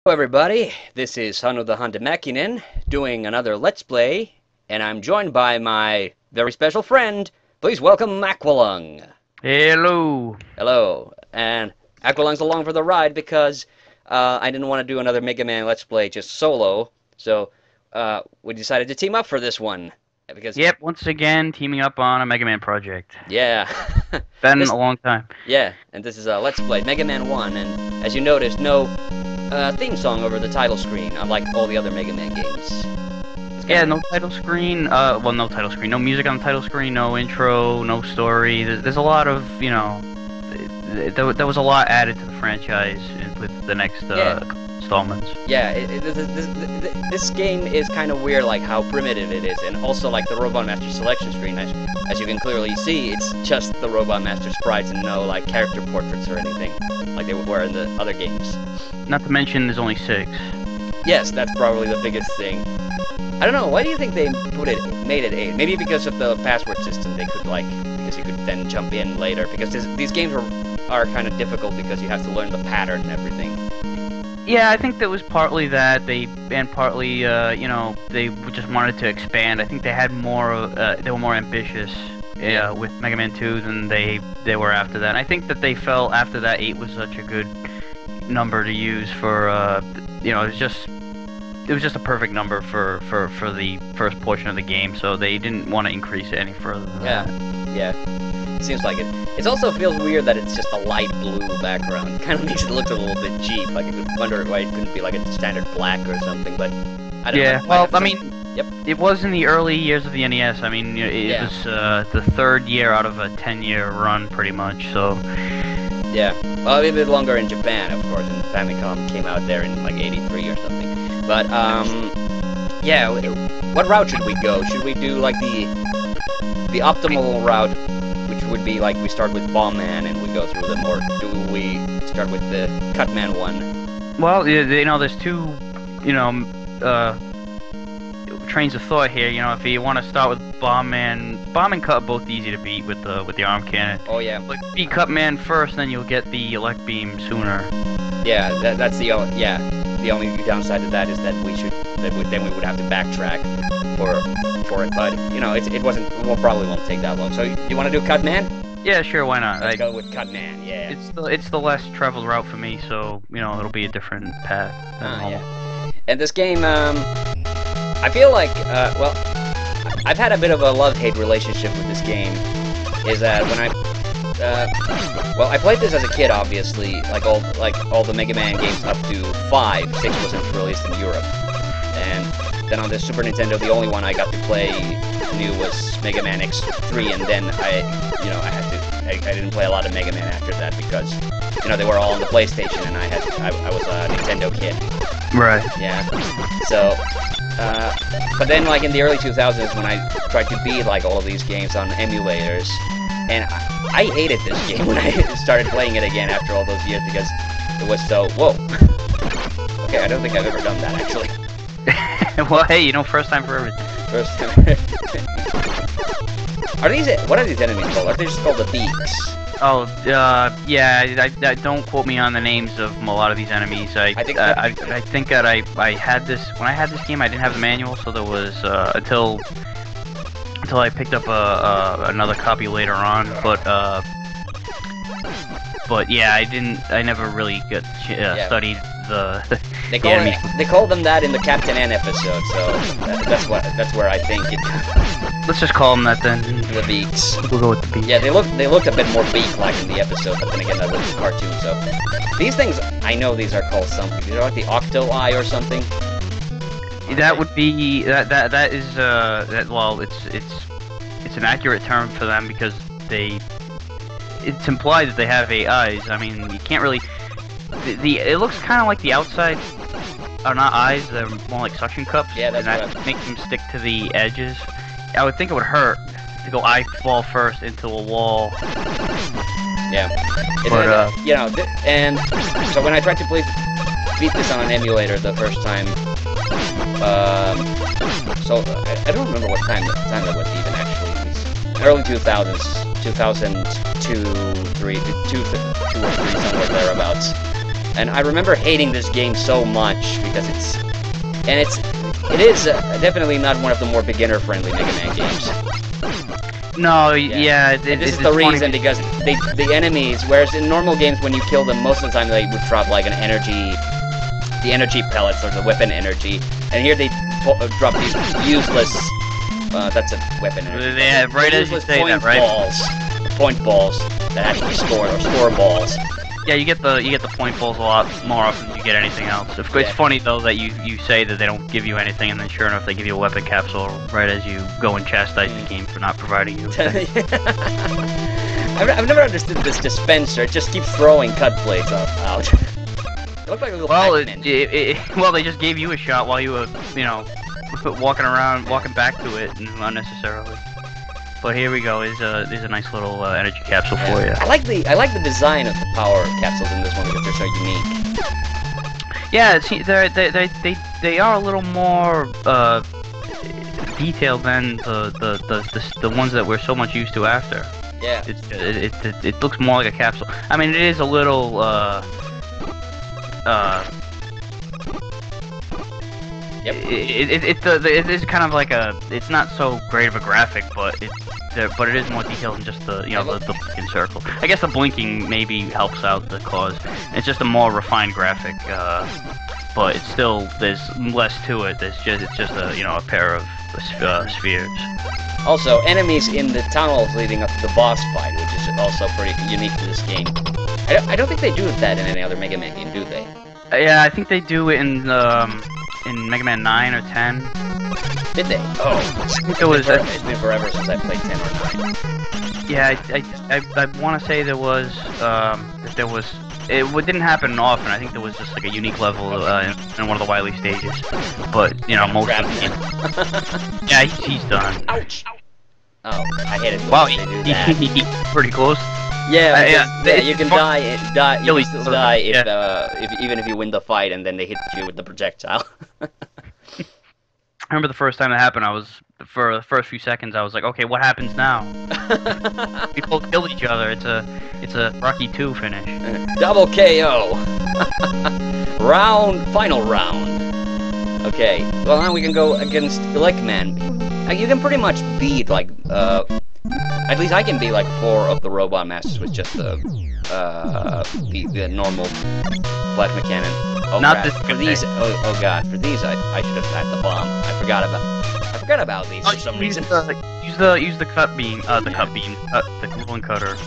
everybody, this is TheHande doing another Let's Play, and I'm joined by my very special friend. Please welcome Aqualung. Hello. Hello, and Aqualung's along for the ride because I didn't want to do another Mega Man Let's Play just solo, so we decided to team up for this one. Because Yep, once again, teaming up on a Mega Man project. yeah, Been a long time. Yeah, and this is Let's Play Mega Man 1, and as you noticed, no theme song over the title screen, unlike all the other Mega Man games. Yeah, no title screen, well, no title screen, no music on the title screen, no intro, no story. There's a lot of, you know, there was a lot added to the franchise with the next installments. Yeah, this game is kind of weird, like how primitive it is, and also like the Robot Master selection screen, as you can clearly see, it's just the Robot Master sprites and no like character portraits or anything, like they were in the other games. Not to mention there's only 6. Yes, that's probably the biggest thing. I don't know, why do you think they made it 8? Maybe because of the password system, they could because you could then jump in later, because these games are kind of difficult because you have to learn the pattern and everything. Yeah, I think that was partly that, and partly, you know, they just wanted to expand. I think they had more, they were more ambitious with Mega Man 2 than they were after that. And I think that they felt after that 8 was such a good number to use for, you know, it was just a perfect number for the first portion of the game, so they didn't want to increase it any further than that. Yeah. Seems like it. It also feels weird that it's just a light blue background. It kind of makes it look a little bit cheap. Like, I could wonder why it couldn't be like a standard black or something, but I don't know. Yeah, well, I mean, yep. It was in the early years of the NES. I mean, it was the 3rd year out of a 10-year run, pretty much, so... Yeah, well, a bit longer in Japan, of course, and Famicom came out there in, like, 83 or something. But, yeah, what route should we go? Should we do, like, the optimal route, which would be like we start with Bomb Man and we go through them, or do we start with the Cut Man one? Well, you know, there's two, you know, trains of thought here. You know, if you want to start with Bomb and Cut are both easy to beat with the arm cannon. Oh yeah. Like beat Cut Man first, then you'll get the Elect Beam sooner. Yeah, that's the only the only downside to that is that then we would have to backtrack for it, but you know, it probably won't take that long. So you want to do Cut Man? Yeah, sure, why not? Let's go with Cut Man. Yeah. It's the less traveled route for me, so you know it'll be a different path. Yeah. And this game, I feel like, well, I've had a bit of a love-hate relationship with this game. Is that when well, I played this as a kid, obviously, like all the Mega Man games up to 5. 6 wasn't released in Europe, and then on the Super Nintendo, the only one I got to play new was Mega Man X3, and then I didn't play a lot of Mega Man after that because, you know, they were all on the PlayStation, and I was a Nintendo kid. Right. Yeah. So, but then, like, in the early 2000s, when I tried to beat, like, all of these games on emulators, and I hated this game when I started playing it again after all those years because it was so... Whoa. Okay, I don't think I've ever done that, actually. Well, hey, you know, first time for everything. First time. What are these enemies called? Are they just called the Beaks? Oh, yeah, don't quote me on the names of a lot of these enemies. I think that I had this, when I had this game, I didn't have the manual, so there was, until I picked up another copy later on, but yeah, I never really studied the enemies. They call them that in the Captain N episode, so that's where I think it... Let's just call them that then. The Beaks. We'll go with the Beaks. Yeah, they looked a bit more beak-like in the episode, but then again, that was a cartoon, so... These things, I know these are called something. These are like the Octo-Eye or something. That would be... That is, well, it's an accurate term for them because it's implied that they have 8 eyes. I mean, you can't really... It looks kind of like the outside are not eyes, they're more like suction cups. Yeah, that's and that makes them stick to the edges. I would think it would hurt to go eyeball first into a wall. Yeah. But, you know, and so when I tried to beat this on an emulator the first time, so I don't remember what time that was even actually. Early 2000s, 2002, 3, 2 or 3, somewhere thereabouts. And I remember hating this game so much because it is definitely not one of the more beginner-friendly Mega Man games. No, This is the reason, because the enemies, whereas in normal games when you kill them, most of the time they would drop like the energy pellets or the weapon energy, and here they drop these useless. That's a weapon energy. Yeah, right as you say that, right? Point balls that actually score, or score balls. Yeah, you get the point balls a lot more often than you get anything else. It's funny though that you say that they don't give you anything, and then sure enough they give you a weapon capsule right as you go and chastise the game for not providing you. I've never understood this dispenser. It just keeps throwing cut plates out. It looked like a little Pac-Man. Well, they just gave you a shot while you were, walking back to it unnecessarily. But here we go. Is a nice little energy capsule for you. I like the design of the power capsules in this one because they're so unique. Yeah, they are a little more detailed than the ones that we're so much used to after. Yeah. It looks more like a capsule. I mean, it is a little Yep. It is kind of like it's not so great of a graphic, but it is more detailed than just the blinking circle. I guess the blinking maybe helps out the cause. It's just a more refined graphic, but it's still, there's less to it. It's just a pair of spheres. Also, enemies in the tunnels leading up to the boss fight, which is also pretty unique to this game. I don't think they do that in any other Mega Man game, do they? Yeah, I think they do it in Mega Man 9 or 10. Did they? Oh, it's been forever since I played 10 or 9. Yeah, I want to say there was it didn't happen often. I think there was just like a unique level in one of the Wily stages. But most of them. Yeah, he's done. Ouch! Oh, I hate it. Wow, they do that. Pretty close. Yeah, you can die. You can still die if even if you win the fight and then they hit you with the projectile. I remember the first time that happened. For the first few seconds, I was like, okay, what happens now? People kill each other. It's a Rocky 2 finish. Double KO. Final round. Okay, well now we can go against Lickman. You can pretty much beat like at least I can be like 4 of the robot masters with just the normal plasma cannon. Oh, not crap. this For these, oh god, for these I should have had the bomb. I forgot about these for some reason. Use the cut beam, the cooling cutter.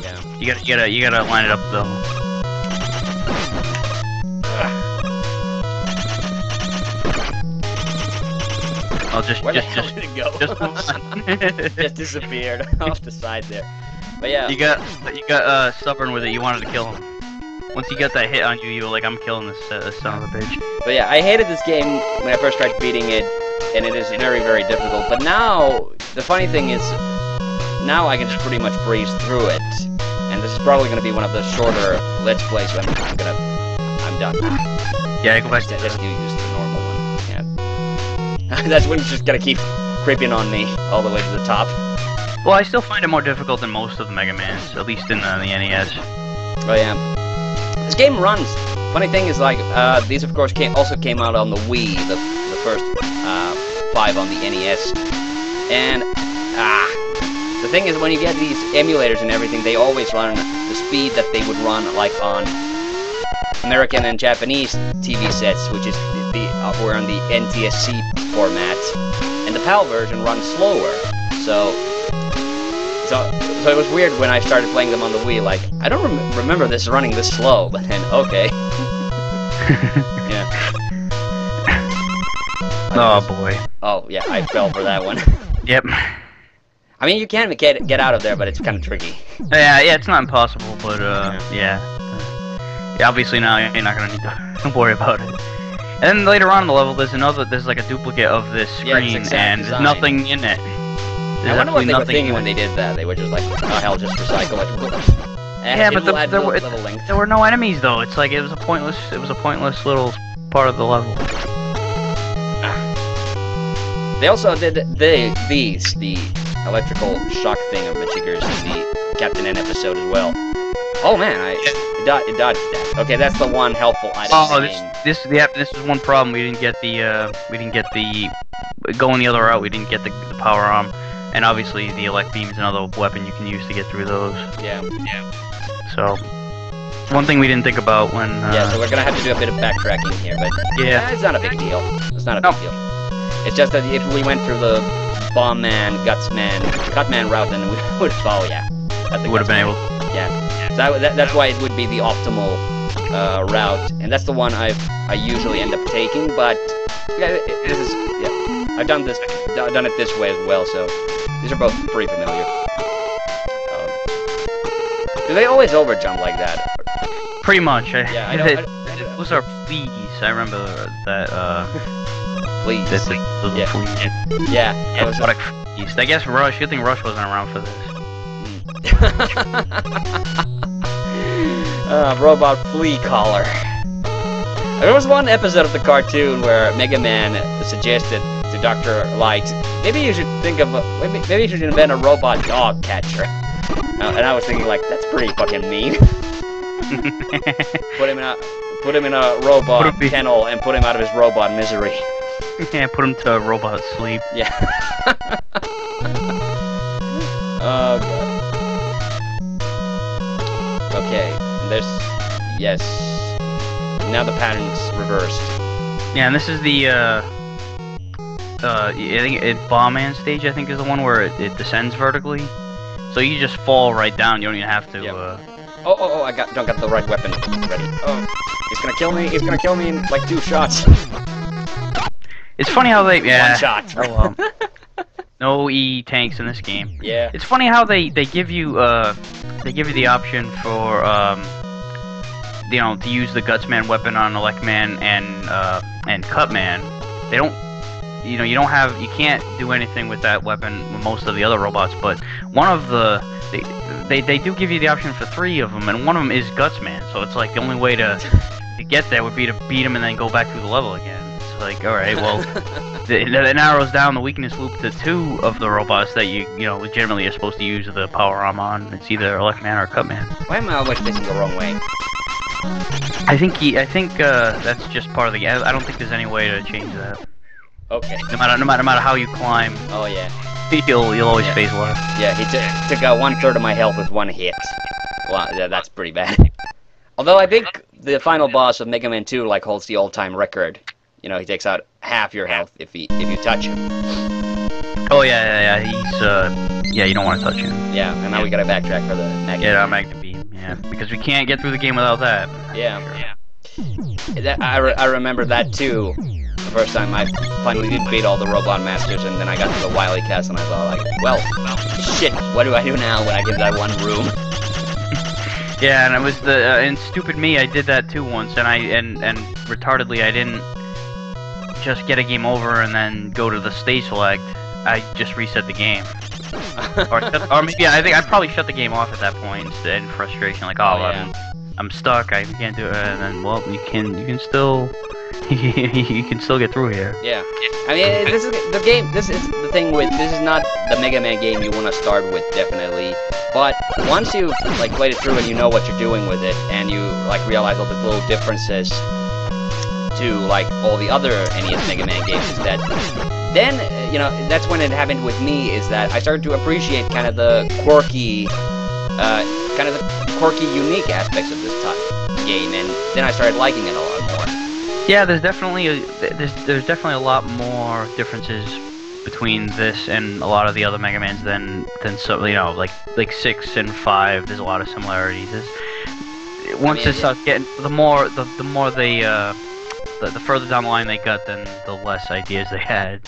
Yeah. You gotta line it up though. I'll Where the hell did it go? Just disappeared off the side there. But yeah. You got stubborn with it. You wanted to kill him. Once you got that hit on you, you were like, I'm killing this son of a bitch. But yeah, I hated this game when I first tried beating it, and it is very, very difficult. But now, the funny thing is, now I can just pretty much breeze through it. And this is probably going to be one of the shorter Let's Plays when I'm done. Yeah, go back to just use the normal one. Yeah. That's when it's just going to keep creeping on me all the way to the top. Well, I still find it more difficult than most of the Mega Mans, at least in the NES. Oh yeah. This game runs. Funny thing is, like, these of course also came out on the Wii, the first 5 on the NES. And the thing is, when you get these emulators and everything, they always run the speed that they would run like on American and Japanese TV sets, which is we're on the NTSC format, and the PAL version runs slower. So it was weird when I started playing them on the Wii, like, I don't remember this running this slow, but then, okay. Yeah. Oh, boy. Oh, yeah, I fell for that one. Yep. I mean, you can get out of there, but it's kind of tricky. Yeah, it's not impossible, but, yeah, obviously now you're not gonna need to worry about it. And then later on in the level, there's like a duplicate of this screen, and there's nothing in it. I wonder what they were thinking when they did that. They were just like, oh hell, just recycle it. Yeah, but there were no enemies though. It's like it was a pointless little part of the level. They also did the electrical shock thing of Machiggers in the Captain N episode as well. Oh man, it dodged that. Okay, that's the one helpful item. Oh, in the game. this is one problem. We didn't get going the other route. We didn't get the power arm, and obviously the elect beam is another weapon you can use to get through those. Yeah. So, one thing we didn't think about when. Yeah, so we're gonna have to do a bit of backtracking here, but yeah, it's not a big deal. It's not a big deal. It's just that if we went through the Bomb Man, Guts Man, Cut Man route, then we would follow. Yeah, we would have been able. Yeah, so that's why it would be the optimal route, and that's the one I usually end up taking. But yeah, I've done it this way as well, so these are both pretty familiar. Do they always overjump like that? Pretty much. Yeah, those are fleas. I remember that. Fleas. Little fleas. Yeah. Exotic fleas. I guess Rush. You think Rush wasn't around for this? Robot flea collar. There was one episode of the cartoon where Mega Man suggested to Dr. Light, maybe you should think of maybe you should invent a robot dog catcher. And I was thinking, like, that's pretty fucking mean. Put him in a robot kennel and put him out of his robot misery. Yeah, put him to robot sleep. Yeah. Oh god. Okay, yes. Now the pattern's reversed. Yeah, and this is the I think Bomb Man stage. I think is the one where it descends vertically. So you just fall right down. You don't even have to. Yep. Oh! I don't got the right weapon ready. Oh, he's gonna kill me. He's gonna kill me in like 2 shots. It's funny how they 1 shot. Oh well. No E tanks in this game. Yeah. It's funny how they give you the option for to use the Gutsman weapon on Elect Man and Cutman. They don't. You can't do anything with that weapon with most of the other robots, but one of they do give you the option for 3 of them, and one of them is Gutsman, so it's like the only way to get there would be to beat him and then go back through the level again. It's like, alright, well, it narrows down the weakness loop to 2 of the robots that you legitimately are supposed to use the power arm on. It's either Elect Man or Cutman. Why am I always facing the wrong way? I think that's just part of the game. I don't think there's any way to change that. Okay. No matter how you climb. Oh yeah. You'll always face left. Yeah, he took out 1/3 of my health with 1 hit. Well, yeah, that's pretty bad. Although I think the final boss of Mega Man 2 like holds the all-time record. He takes out half your health if you touch him. Oh yeah. He's you don't want to touch him. Yeah, and now we gotta backtrack for the Magnum. Yeah, Magnum Beam. Yeah, because we can't get through the game without that. Yeah. Sure. I remember that too. The first time I finally did beat all the robot masters, and then I got to the Wily Castle, and I thought, like, well, shit, what do I do now when I get that 1 room? Yeah, and it was and stupid me, I did that too once, and retardedly, I didn't just get a game over and then go to the stage select. I just reset the game. or maybe I think I probably shut the game off at that point in frustration, like, yeah. I'm stuck, I can't do it, and then, well, you can still you can still get through here. Yeah. I mean, this is the game. This is the thing with this is not the Mega Man game you want to start with, definitely. But once you like played it through and you know what you're doing with it, and you like realize all the little differences to like all the other NES Mega Man games, is that then that's when it happened with me. Is that I started to appreciate kind of the quirky, unique aspects of this game, and then I started liking it a lot more. Yeah, there's definitely a lot more differences between this and a lot of the other Mega Mans than so like 6 and 5. There's a lot of similarities. Once it starts getting the further down the line they got, then the less ideas they had.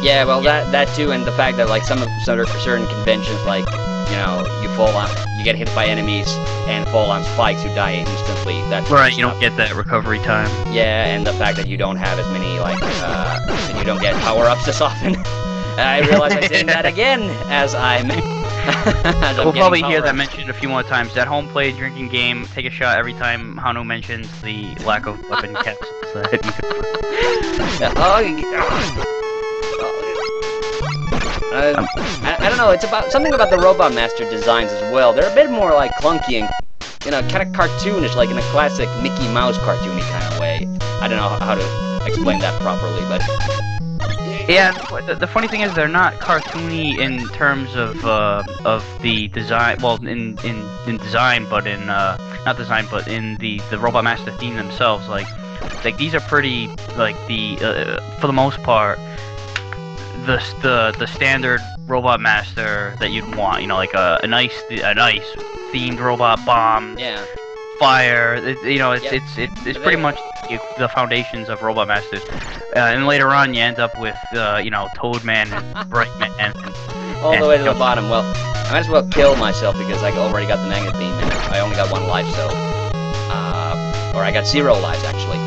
Yeah, well, that too, and the fact that like some certain conventions, like you get hit by enemies and fall on spikes, you die instantly. That's right. You don't get that recovery time. Yeah, and the fact that you don't have as many and you don't get power-ups as often. I realize I'm saying that again as I'm. We'll probably hear that mentioned a few more times. At home, play a drinking game. Take a shot every time Hanu mentions the lack of weapon capsules that you could. I don't know. It's about something about the Robot Master designs as well. They're a bit more like clunky and kind of cartoonish, like in a classic Mickey Mouse cartoony kind of way. I don't know how to explain that properly, but yeah. The funny thing is they're not cartoony in terms of the design. Well, in design, but in not design, but in the Robot Master theme themselves. Like these are pretty like for the most part. The standard Robot Master that you'd want, you know, like a nice themed robot bomb, yeah, fire. It's pretty much the foundations of Robot Masters, and later on you end up with Toadman and Brightman and all the way to the bottom. Well, I might as well kill myself because I already got the magnet beam and I only got 1 life, so or I got 0 lives actually.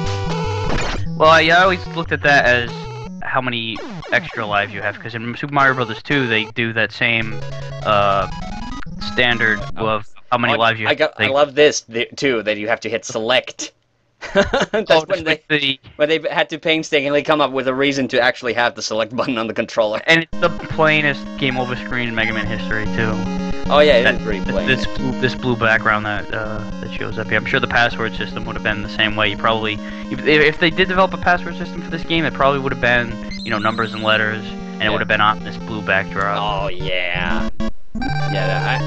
Well, I always looked at that as how many extra lives you have, because in Super Mario Bros. 2 they do that same standard of how many lives you have. I love this too, that you have to hit select. That's when they had to painstakingly come up with a reason to actually have the select button on the controller. And it's the plainest game over screen in Mega Man history too. Oh yeah, it is pretty plain. This blue background that shows up here. I'm sure the password system would have been the same way. You probably, if they did develop a password system for this game, it probably would have been numbers and letters, and it would have been on this blue backdrop. Oh yeah,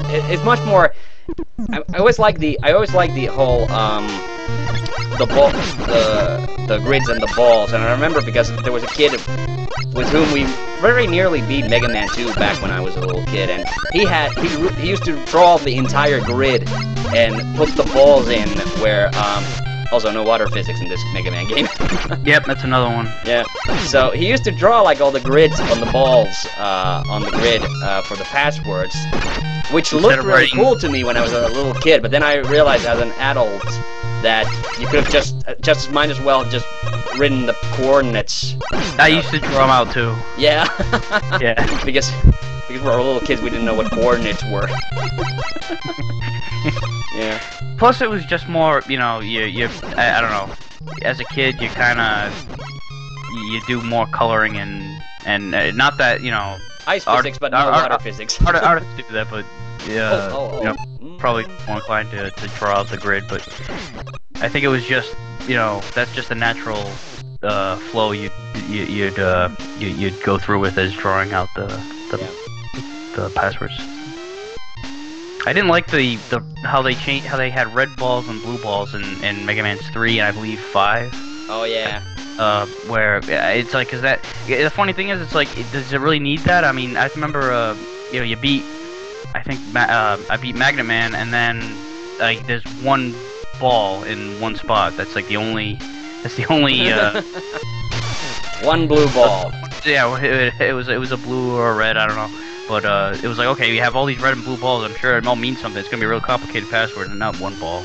it's much more. I always like the whole the grids and the balls, and I remember because there was a kid with whom we very nearly beat Mega Man 2 back when I was a little kid, and he used to draw the entire grid and put the balls in where also no water physics in this Mega Man game. Yep, that's another one. Yeah, so he used to draw like all the grids on the balls on the grid for the passwords, which looked really cool to me when I was a little kid, but then I realized as an adult that you could have just might as well just written the coordinates. I used to draw them out too. Yeah. Yeah. because we were little kids, we didn't know what coordinates were. Yeah. Plus, it was just more, I don't know. As a kid, you do more coloring and not that ice physics, but no water physics. Artists do that, but yeah, probably more inclined to draw out the grid. But I think it was just, that's just a natural flow you'd go through with as drawing out the passwords. I didn't like how they had red balls and blue balls in Mega Man 3 and I believe 5. Oh yeah. Where it's like, the funny thing is, it's like, does it really need that? I mean, I remember, you beat, I think, I beat Magnet Man, and then, like, there's one ball in one spot. That's like the only, one blue ball. Yeah, it was a blue or a red, I don't know. But, it was like, okay, you have all these red and blue balls, I'm sure it all means something. It's gonna be a real complicated password, and not one ball.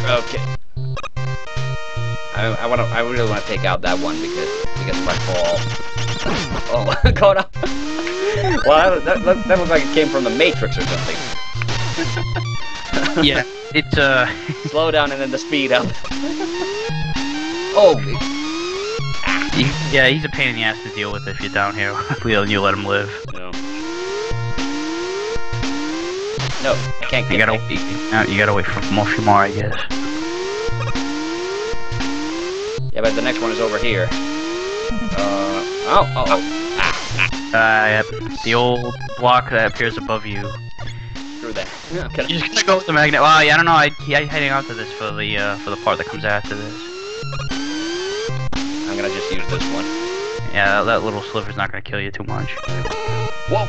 Okay. I really want to take out that one because of my fall. Oh, caught up. Well, that looked like it came from the Matrix or something. Yeah, it's slow down and then the speed up. Oh. Yeah, he's a pain in the ass to deal with if you're down here. You let him live. No, I can't get it. You gotta wait for a few more, I guess. Yeah, but the next one is over here. Yep. The old block that appears above you. Screw that. You're just gonna go with the magnet. Well, yeah, I don't know. I'm heading out to this for the part that comes after this. I'm gonna just use this one. Yeah, that little sliver's not gonna kill you too much. Whoa!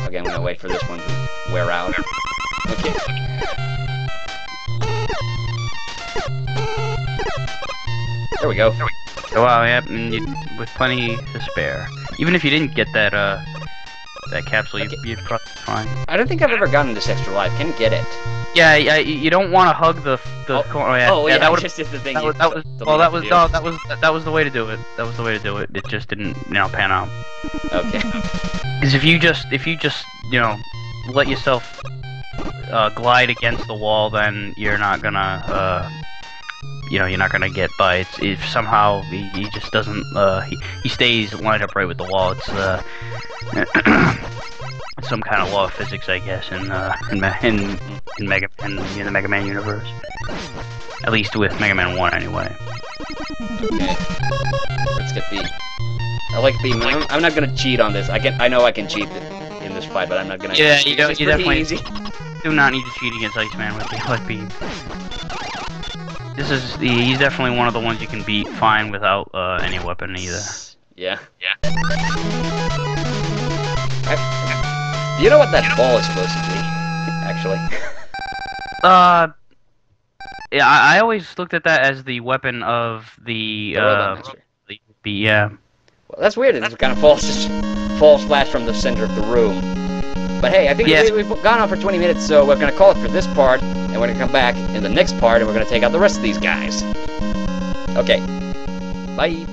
Okay, I'm gonna wait for this one to wear out. Okay. There we go. Oh, wow, yep, and with plenty to spare. Even if you didn't get that capsule, you'd probably be fine. I don't think I've ever gotten this extra life. Can you get it? Yeah, you don't want to hug the corner. Yeah, that was just the thing. That was the way to do it. That was the way to do it. It just didn't, pan out. Okay. Because if you just let yourself glide against the wall, then you're not gonna you know, you're not gonna get by. It's if somehow he just doesn't he stays lined up right with the wall. It's some kind of law of physics, I guess, in the Mega Man universe. At least with Mega Man 1, anyway. Okay. Let's get the. I like the. I'm not gonna cheat on this. I know I can cheat in this fight, but I'm not gonna. Yeah, you definitely easy. do not need to cheat against Iceman with the Light Beam. He's definitely one of the ones you can beat fine without any weapon either. Yeah. Do you know what that ball is supposed to be? Actually. Yeah, I always looked at that as the weapon of the yeah. Well, that's weird. It kind of falls flat from the center of the room. But hey, I think we've gone on for 20 minutes, so we're gonna call it for this part, and we're gonna come back in the next part, and we're gonna take out the rest of these guys. Okay. Bye.